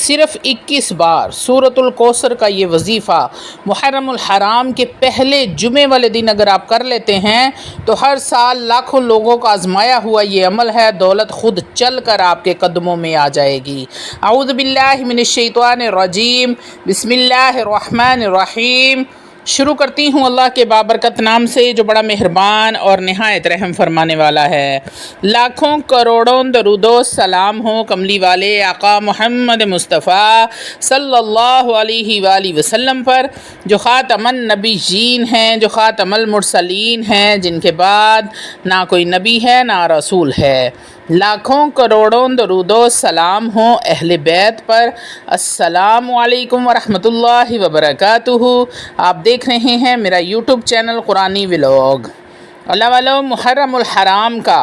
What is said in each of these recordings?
صرف 21 بار سورۃ الکوثر کا یہ وظیفہ محرم الحرام کے پہلے جمعے والے دن اگر آپ کر لیتے ہیں تو ہر سال لاکھوں لوگوں کا آزمایا ہوا یہ عمل ہے، دولت خود چل کر آپ کے قدموں میں آ جائے گی۔ اعوذ باللہ من الشیطان الرجیم، بسم اللہ الرحمن الرحیم۔ شروع کرتی ہوں اللہ کے بابرکت نام سے جو بڑا مہربان اور نہایت رحم فرمانے والا ہے۔ لاکھوں کروڑوں درود و سلام ہو کملی والے آقا محمد مصطفیٰ صلی اللہ علیہ وآلہ وسلم پر، جو خاتم النبیین ہیں، جو خاتم المرسلین ہیں، جن کے بعد نہ کوئی نبی ہے نہ رسول ہے۔ لاکھوں کروڑوں درود و سلام ہوں اہل بیت پر۔ السلام علیکم ورحمۃ اللہ وبرکاتہ۔ آپ دیکھ رہے ہیں میرا یوٹیوب چینل قرآنی ولاگ۔ اللہ والو، محرم الحرام کا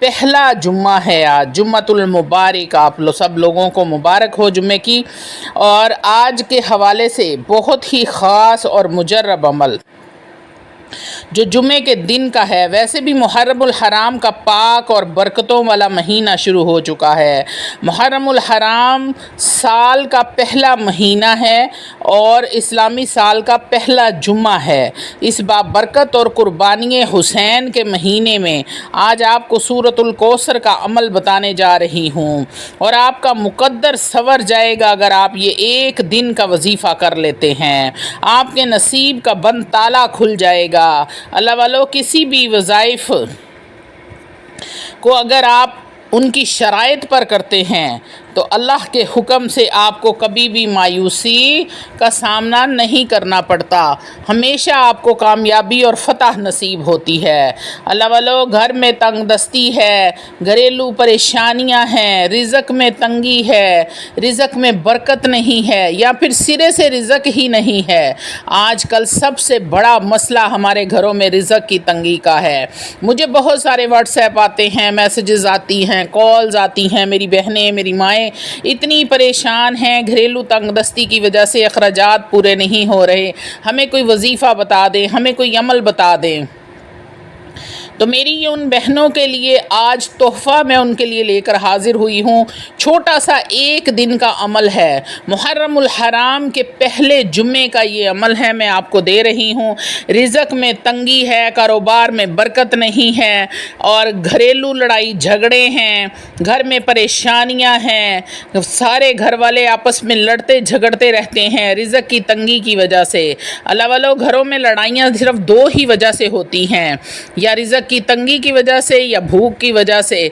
پہلا جمعہ ہے آج، جمعۃ المبارک۔ آپ سب لوگوں کو مبارک ہو جمعے کی۔ اور آج کے حوالے سے بہت ہی خاص اور مجرب عمل جو جمعے کے دن کا ہے۔ ویسے بھی محرم الحرام کا پاک اور برکتوں والا مہینہ شروع ہو چکا ہے۔ محرم الحرام سال کا پہلا مہینہ ہے اور اسلامی سال کا پہلا جمعہ ہے۔ اس بابرکت اور قربانی حسین کے مہینے میں آج آپ کو سورۃ الکوثر کا عمل بتانے جا رہی ہوں، اور آپ کا مقدر سنور جائے گا اگر آپ یہ ایک دن کا وظیفہ کر لیتے ہیں۔ آپ کے نصیب کا بند تالا کھل جائے گا۔ اللہ والو، کسی بھی وظائف کو اگر آپ ان کی شرائط پر کرتے ہیں تو اللہ کے حکم سے آپ کو کبھی بھی مایوسی کا سامنا نہیں کرنا پڑتا، ہمیشہ آپ کو کامیابی اور فتح نصیب ہوتی ہے۔ اللہ والو، گھر میں تنگ دستی ہے، گھریلو پریشانیاں ہیں، رزق میں تنگی ہے، رزق میں برکت نہیں ہے، یا پھر سرے سے رزق ہی نہیں ہے۔ آج کل سب سے بڑا مسئلہ ہمارے گھروں میں رزق کی تنگی کا ہے۔ مجھے بہت سارے واٹس ایپ آتے ہیں، میسیجز آتی ہیں، کالز آتی ہیں، میری بہنیں، میری مائیں اتنی پریشان ہیں، گھریلو تنگ دستی کی وجہ سے اخراجات پورے نہیں ہو رہے، ہمیں کوئی وظیفہ بتا دیں، ہمیں کوئی عمل بتا دیں۔ تو میری یہ ان بہنوں کے لیے آج تحفہ میں ان کے لیے لے کر حاضر ہوئی ہوں۔ چھوٹا سا ایک دن کا عمل ہے، محرم الحرام کے پہلے جمعے کا یہ عمل ہے، میں آپ کو دے رہی ہوں۔ رزق میں تنگی ہے، کاروبار میں برکت نہیں ہے، اور گھریلو لڑائی جھگڑے ہیں، گھر میں پریشانیاں ہیں، سارے گھر والے آپس میں لڑتے جھگڑتے رہتے ہیں رزق کی تنگی کی وجہ سے۔ اللہ والو، گھروں میں لڑائیاں صرف دو ہی وجہ سے ہوتی ہیں، یا رزق کی تنگی کی وجہ سے یا بھوک کی وجہ سے۔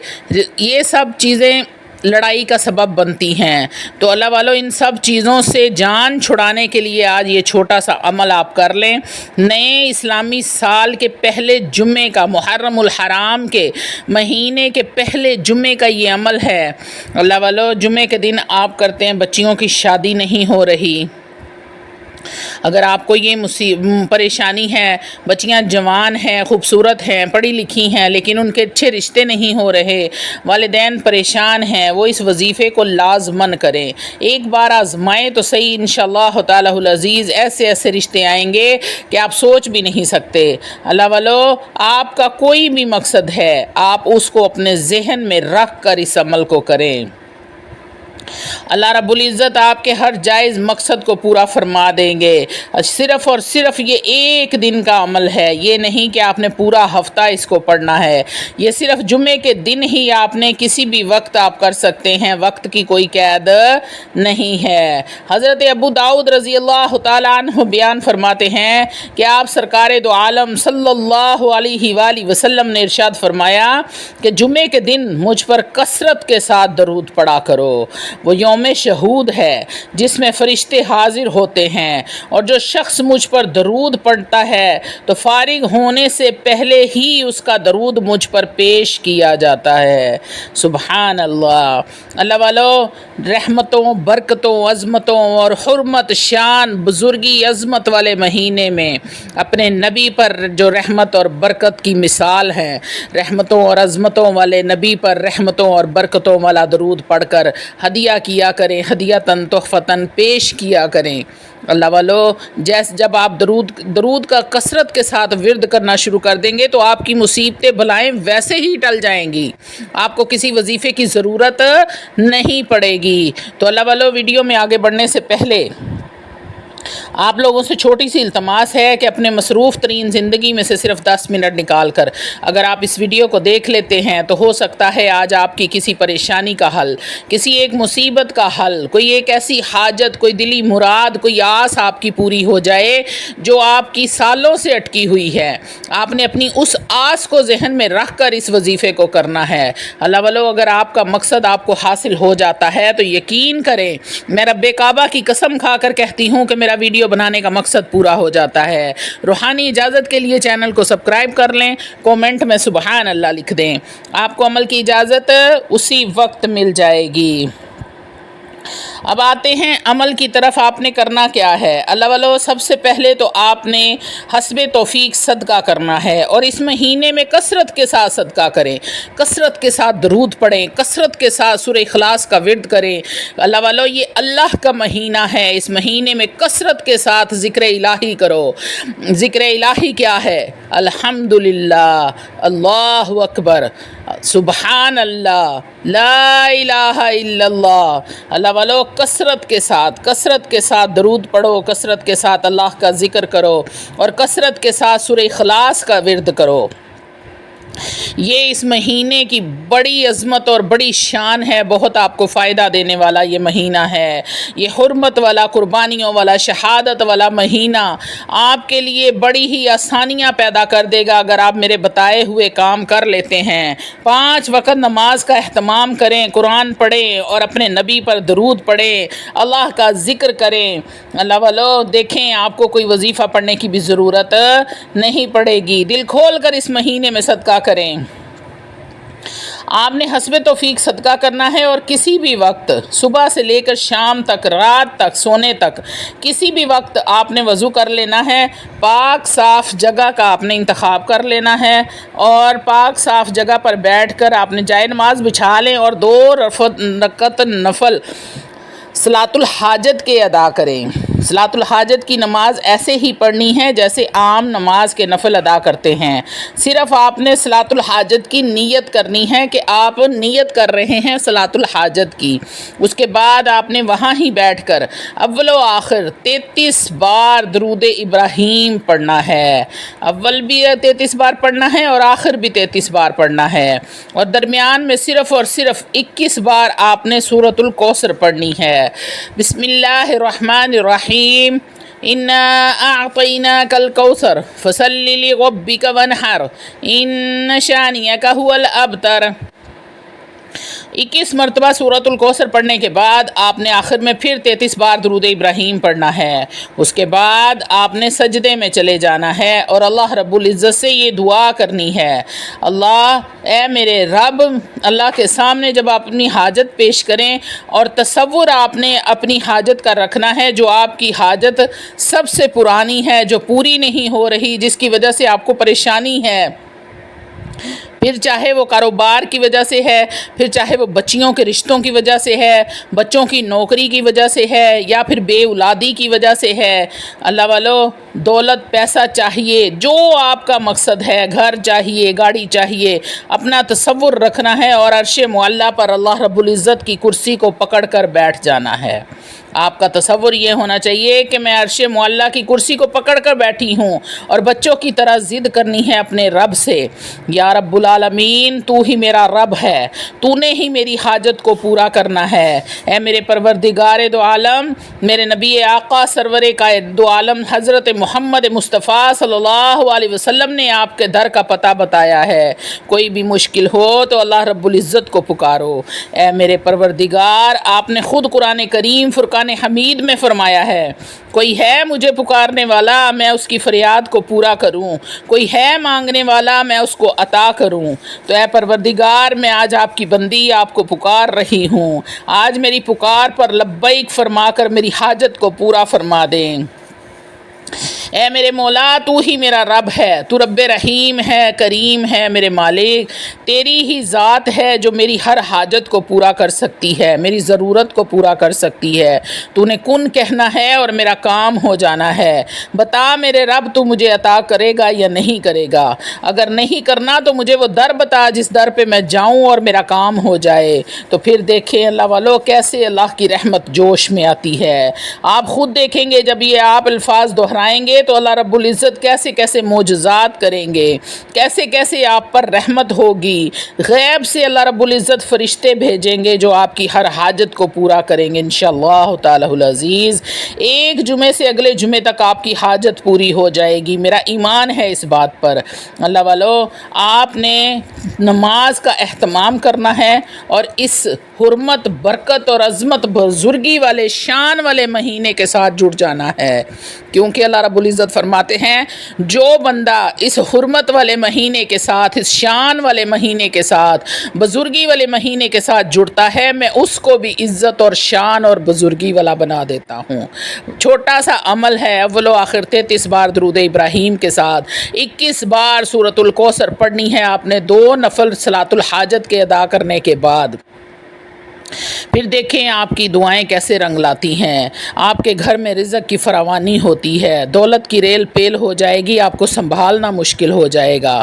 یہ سب چیزیں لڑائی کا سبب بنتی ہیں۔ تو اللہ والو، ان سب چیزوں سے جان چھڑانے کے لیے آج یہ چھوٹا سا عمل آپ کر لیں۔ نئے اسلامی سال کے پہلے جمعے کا، محرم الحرام کے مہینے کے پہلے جمعے کا یہ عمل ہے۔ اللہ والو، جمعے کے دن آپ کرتے ہیں، بچیوں کی شادی نہیں ہو رہی، اگر آپ کو یہ پریشانی ہے، بچیاں جوان ہیں، خوبصورت ہیں، پڑھی لکھی ہیں، لیکن ان کے اچھے رشتے نہیں ہو رہے، والدین پریشان ہیں، وہ اس وظیفے کو لازماً کریں۔ ایک بار آزمائیں تو صحیح، انشاءاللہ تعالی العزیز ایسے ایسے رشتے آئیں گے کہ آپ سوچ بھی نہیں سکتے۔ اللہ والو، آپ کا کوئی بھی مقصد ہے، آپ اس کو اپنے ذہن میں رکھ کر اس عمل کو کریں۔ اللہ رب العزت آپ کے ہر جائز مقصد کو پورا فرما دیں گے۔ صرف اور صرف یہ ایک دن کا عمل ہے، یہ نہیں کہ آپ نے پورا ہفتہ اس کو پڑھنا ہے۔ یہ صرف جمعے کے دن ہی آپ نے کسی بھی وقت آپ کر سکتے ہیں، وقت کی کوئی قید نہیں ہے۔ حضرت ابو داؤد رضی اللہ تعالیٰ عنہ بیان فرماتے ہیں کہ آپ سرکار دو عالم صلی اللہ علیہ وآلہ وسلم نے ارشاد فرمایا کہ جمعے کے دن مجھ پر کثرت کے ساتھ درود پڑھا کرو۔ وہ یوم شہود ہے جس میں فرشتے حاضر ہوتے ہیں، اور جو شخص مجھ پر درود پڑھتا ہے تو فارغ ہونے سے پہلے ہی اس کا درود مجھ پر پیش کیا جاتا ہے۔ سبحان اللہ۔ اللہ والو، رحمتوں، برکتوں، عظمتوں اور حرمت، شان، بزرگی، عظمت والے مہینے میں اپنے نبی پر جو رحمت اور برکت کی مثال ہے، رحمتوں اور عظمتوں والے نبی پر رحمتوں اور برکتوں والا درود پڑھ کر ہدیہ ہدیہ کیا کریں، ہدیتاً تحفتاً پیش کیا کریں۔ اللہ والو، جب آپ درود کا کثرت کے ساتھ ورد کرنا شروع کر دیں گے تو آپ کی مصیبتیں بلائیں ویسے ہی ٹل جائیں گی، آپ کو کسی وظیفے کی ضرورت نہیں پڑے گی۔ تو اللہ والو، ویڈیو میں آگے بڑھنے سے پہلے آپ لوگوں سے چھوٹی سی التماس ہے کہ اپنے مصروف ترین زندگی میں سے صرف 10 منٹ نکال کر اگر آپ اس ویڈیو کو دیکھ لیتے ہیں تو ہو سکتا ہے آج آپ کی کسی پریشانی کا حل، کسی ایک مصیبت کا حل، کوئی ایک ایسی حاجت، کوئی دلی مراد، کوئی آس آپ کی پوری ہو جائے جو آپ کی سالوں سے اٹکی ہوئی ہے۔ آپ نے اپنی اس آس کو ذہن میں رکھ کر اس وظیفے کو کرنا ہے۔ اللہ والو، اگر آپ کا مقصد آپ کو حاصل ہو جاتا ہے تو یقین کریں، میں رب کعبہ کی قسم کھا کر کہتی ہوں کہ میرا ویڈیو بنانے کا مقصد پورا ہو جاتا ہے۔ روحانی اجازت کے لیے چینل کو سبسکرائب کر لیں، کومنٹ میں سبحان اللہ لکھ دیں، آپ کو عمل کی اجازت اسی وقت مل جائے گی۔ اب آتے ہیں عمل کی طرف۔ آپ نے کرنا کیا ہے؟ اللہ والو، سب سے پہلے تو آپ نے حسب توفیق صدقہ کرنا ہے، اور اس مہینے میں کثرت کے ساتھ صدقہ کریں، کثرت کے ساتھ درود پڑھیں، کثرت کے ساتھ سورہ اخلاص کا ورد کریں۔ اللہ والو، یہ اللہ کا مہینہ ہے، اس مہینے میں کثرت کے ساتھ ذکر الہی کرو۔ ذکر الہی کیا ہے؟ الحمدللہ، اللہ اکبر، سبحان اللہ، لا الہ الا اللہ۔ اللہ والو، کثرت کے ساتھ درود پڑھو، کثرت کے ساتھ اللہ کا ذکر کرو، اور کثرت کے ساتھ سورہ اخلاص کا ورد کرو۔ یہ اس مہینے کی بڑی عظمت اور بڑی شان ہے، بہت آپ کو فائدہ دینے والا یہ مہینہ ہے۔ یہ حرمت والا، قربانیوں والا، شہادت والا مہینہ آپ کے لیے بڑی ہی آسانیاں پیدا کر دے گا اگر آپ میرے بتائے ہوئے کام کر لیتے ہیں۔ 5 وقت نماز کا اہتمام کریں، قرآن پڑھیں اور اپنے نبی پر درود پڑھیں، اللہ کا ذکر کریں۔ اللہ والو، دیکھیں، آپ کو کوئی وظیفہ پڑھنے کی بھی ضرورت نہیں پڑے گی۔ دل کھول کر اس مہینے میں صدقہ کریں۔ آپ نے حسب توفیق صدقہ کرنا ہے، اور کسی بھی وقت، صبح سے لے کر شام تک، رات تک، سونے تک، کسی بھی وقت آپ نے وضو کر لینا ہے۔ پاک صاف جگہ کا آپ نے انتخاب کر لینا ہے، اور پاک صاف جگہ پر بیٹھ کر آپ نے جائے نماز بچھا لیں، اور 2 رکعت نفل صلاۃ الحاجت کے ادا کریں۔ صلاۃ الحاجت کی نماز ایسے ہی پڑھنی ہے جیسے عام نماز کے نفل ادا کرتے ہیں۔ صرف آپ نے صلاۃ الحاجت کی نیت کرنی ہے کہ آپ نیت کر رہے ہیں صلاۃ الحاجت کی۔ اس کے بعد آپ نے وہاں ہی بیٹھ کر اول و آخر 33 بار درود ابراہیم پڑھنا ہے۔ اول بھی 33 بار پڑھنا ہے اور آخر بھی 33 بار پڑھنا ہے، اور درمیان میں صرف اور صرف 21 بار آپ نے سورۃ الکوثر پڑھنی ہے۔ بسم اللہ الرحمن الرحیم، انا اعطیناک الکوثر فصل لربک وانحر ان شانئک ھو الابتر۔ 21 مرتبہ سورۃ الکوثر پڑھنے کے بعد آپ نے آخر میں پھر 33 بار درود ابراہیم پڑھنا ہے۔ اس کے بعد آپ نے سجدے میں چلے جانا ہے اور اللہ رب العزت سے یہ دعا کرنی ہے، اللہ، اے میرے رب۔ اللہ کے سامنے جب آپ اپنی حاجت پیش کریں، اور تصور آپ نے اپنی حاجت کا رکھنا ہے، جو آپ کی حاجت سب سے پرانی ہے، جو پوری نہیں ہو رہی، جس کی وجہ سے آپ کو پریشانی ہے، پھر چاہے وہ کاروبار کی وجہ سے ہے، پھر چاہے وہ بچیوں کے رشتوں کی وجہ سے ہے، بچوں کی نوکری کی وجہ سے ہے، یا پھر بے اولادی کی وجہ سے ہے۔ اللہ والو، دولت، پیسہ چاہیے، جو آپ کا مقصد ہے، گھر چاہیے، گاڑی چاہیے، اپنا تصور رکھنا ہے اور عرش معلیٰ پر اللہ رب العزت کی کرسی کو پکڑ کر بیٹھ جانا ہے۔ آپ کا تصور یہ ہونا چاہیے کہ میں عرش معلیٰ کی کرسی کو پکڑ کر بیٹھی ہوں اور بچوں کی طرح ضد کرنی ہے اپنے رب سے، یا رب العالمین، تو ہی میرا رب ہے، تو نے ہی میری حاجت کو پورا کرنا ہے۔ اے میرے پروردگار دو عالم، میرے نبی آقا سرور قائد دو عالم حضرت محمد مصطفیٰ صلی اللہ علیہ وسلم نے آپ کے در کا پتہ بتایا ہے، کوئی بھی مشکل ہو تو اللہ رب العزت کو پکارو۔ اے میرے پروردگار، آپ نے خود قرآن کریم فرقان حمید میں فرمایا ہے، کوئی ہے مجھے پکارنے والا، میں اس کی فریاد کو پورا کروں، کوئی ہے مانگنے والا، میں اس کو عطا کروں۔ تو اے پروردگار، میں آج آپ کی بندی آپ کو پکار رہی ہوں، آج میری پکار پر لبیک فرما کر میری حاجت کو پورا فرما دیں۔ اے میرے مولا تو ہی میرا رب ہے، تو رب رحیم ہے، کریم ہے میرے مالک، تیری ہی ذات ہے جو میری ہر حاجت کو پورا کر سکتی ہے، میری ضرورت کو پورا کر سکتی ہے۔ تو نے کن کہنا ہے اور میرا کام ہو جانا ہے۔ بتا میرے رب تو مجھے عطا کرے گا یا نہیں کرے گا، اگر نہیں کرنا تو مجھے وہ در بتا جس در پہ میں جاؤں اور میرا کام ہو جائے۔ تو پھر دیکھیں اللہ والو کیسے اللہ کی رحمت جوش میں آتی ہے۔ آپ خود دیکھیں گے جب یہ آپ الفاظ دہرائیں گے تو اللہ رب العزت کیسے کیسے معجزات کریں گے، کیسے کیسے آپ پر رحمت ہوگی۔ غیب سے اللہ رب العزت فرشتے بھیجیں گے جو آپ کی ہر حاجت کو پورا کریں گے انشاءاللہ تعالی العزیز۔ ایک جمعے سے اگلے جمعے تک آپ کی حاجت پوری ہو جائے گی، میرا ایمان ہے اس بات پر۔ اللہ والو آپ نے نماز کا اہتمام کرنا ہے اور اس حرمت، برکت اور عظمت، بزرگی والے، شان والے مہینے کے ساتھ جڑ جانا ہے، کیونکہ اللہ رب العزت فرماتے ہیں جو بندہ اس حرمت والے مہینے کے ساتھ، اس شان والے مہینے کے ساتھ، بزرگی والے مہینے کے ساتھ جڑتا ہے میں اس کو بھی عزت اور شان اور بزرگی والا بنا دیتا ہوں۔ چھوٹا سا عمل ہے، اول و آخر 33 بار درود ابراہیم کے ساتھ 21 بار سورۃ الکوثر پڑھنی ہے آپ نے 2 نفل صلاۃ الحاجت کے ادا کرنے کے بعد۔ پھر دیکھیں آپ کی دعائیں کیسے رنگ لاتی ہیں، آپ کے گھر میں رزق کی فراوانی ہوتی ہے، دولت کی ریل پیل ہو جائے گی، آپ کو سنبھالنا مشکل ہو جائے گا۔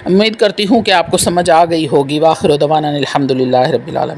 امید کرتی ہوں کہ آپ کو سمجھ آ گئی ہوگی۔ وآخر دعوانا الحمدللہ رب العالمین۔